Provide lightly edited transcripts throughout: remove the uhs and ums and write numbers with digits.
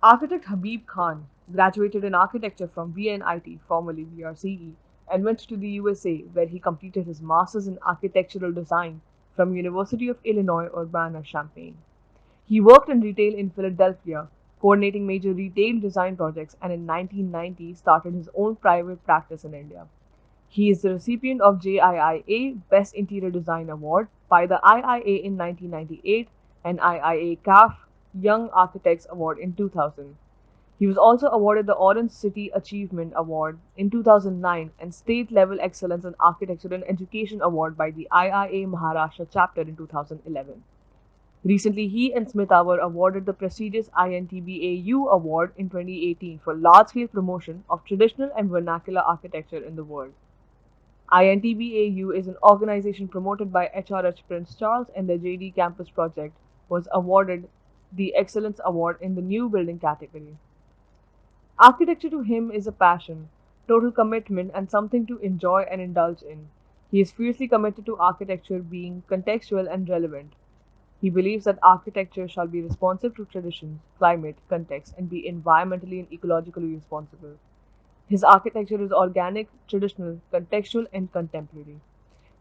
Architect Habeeb Khan graduated in architecture from VNIT, formerly VRCE, and went to the USA where he completed his master's in architectural design from University of Illinois Urbana-Champaign. He worked in retail in Philadelphia, coordinating major retail design projects, and in 1990 started his own private practice in India. He is the recipient of JIIA Best Interior Design Award by the IIA in 1998 and IIA CAF Young Architects Award in 2000. He was also awarded the Orange City Achievement Award in 2009 and State Level Excellence in Architecture and Education Award by the IIA Maharashtra chapter in 2011. Recently, he and Smita were awarded the prestigious INTBAU Award in 2018 for large-scale promotion of traditional and vernacular architecture in the world. INTBAU is an organization promoted by HRH Prince Charles, and the JD Campus project was awarded the Excellence Award in the New Building category. Architecture to him is a passion, total commitment, and something to enjoy and indulge in. He is fiercely committed to architecture being contextual and relevant. He believes that architecture shall be responsive to traditions, climate, context, and be environmentally and ecologically responsible. His architecture is organic, traditional, contextual, and contemporary.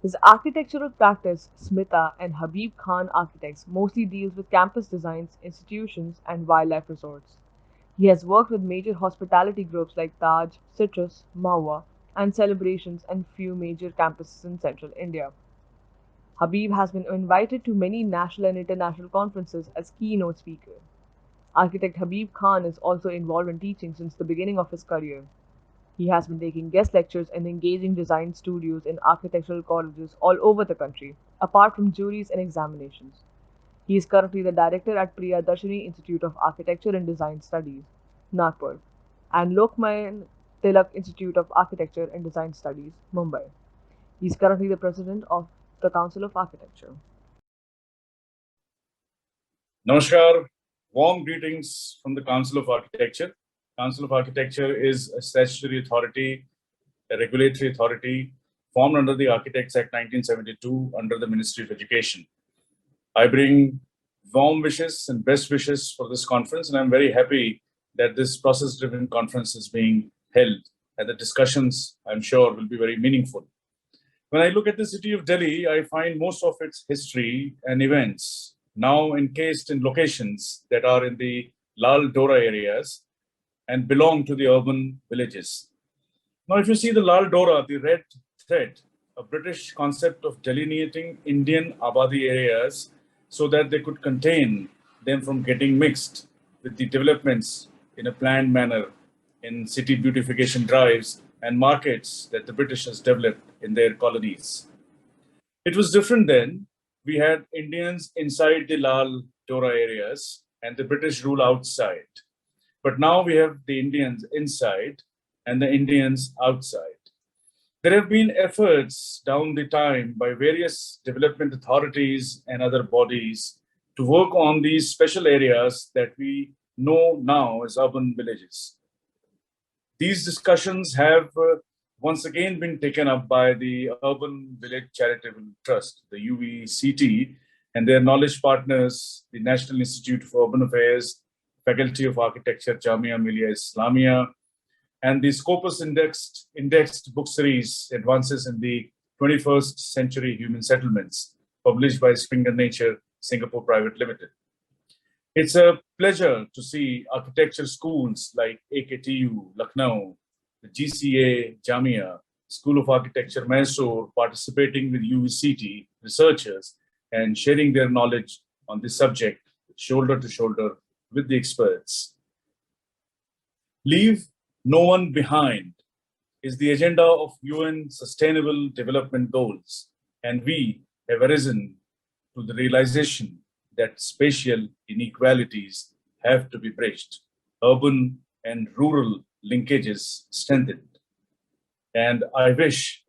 His architectural practice, Smita and Habeeb Khan Architects, mostly deals with campus designs, institutions, and wildlife resorts. He has worked with major hospitality groups like Taj, Citrus, Mahua, and Celebrations, and few major campuses in central India. Habeeb has been invited to many national and international conferences as keynote speaker. Architect Habeeb Khan is also involved in teaching since the beginning of his career. He has been taking guest lectures and engaging design studios in architectural colleges all over the country, apart from juries and examinations. He is currently the director at Priyadarshini Institute of Architecture and Design Studies, Nagpur, and Lokmanya Tilak Institute of Architecture and Design Studies, Mumbai. He is currently the president of the Council of Architecture. Namaskar, warm greetings from the Council of Architecture. Council of Architecture is a statutory authority, a regulatory authority formed under the Architects Act 1972 under the Ministry of Education. I bring warm wishes and best wishes for this conference, and I'm very happy that this process-driven conference is being held, and the discussions, I'm sure, will be very meaningful. When I look at the city of Delhi, I find most of its history and events now encased in locations that are in the Lal Dora areas and belong to the urban villages. Now, if you see the Lal Dora, the red thread, a British concept of delineating Indian aabadi areas so that they could contain them from getting mixed with the developments in a planned manner in city beautification drives and markets that the British has developed in their colonies. It was different then. We had Indians inside the Lal Dora areas and the British rule outside. But now we have the Indians inside and the Indians outside. There have been efforts down the time by various development authorities and other bodies to work on these special areas that we know now as urban villages. These discussions have once again been taken up by the Urban Village Charitable Trust, the UVCT, and their knowledge partners, the National Institute for Urban Affairs, Faculty of Architecture, Jamia Millia Islamia, and the SCOPUS-indexed book series, Advances in the 21st Century Human Settlements, published by Springer Nature, Singapore Private Limited. It's a pleasure to see architecture schools like AKTU, Lucknow, the GCA, Jamia, School of Architecture, Mysore, participating with UVCT researchers and sharing their knowledge on this subject, shoulder to shoulder with the experts. Leave no one behind is the agenda of UN Sustainable Development Goals, and we have arisen to the realization that spatial inequalities have to be bridged, urban and rural linkages strengthened. And I wish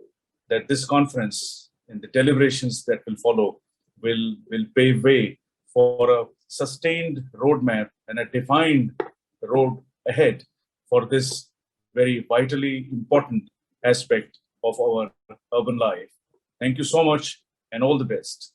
that this conference and the deliberations that will follow will pave way for a sustained roadmap and a defined road ahead for this very vitally important aspect of our urban life. Thank you so much and all the best.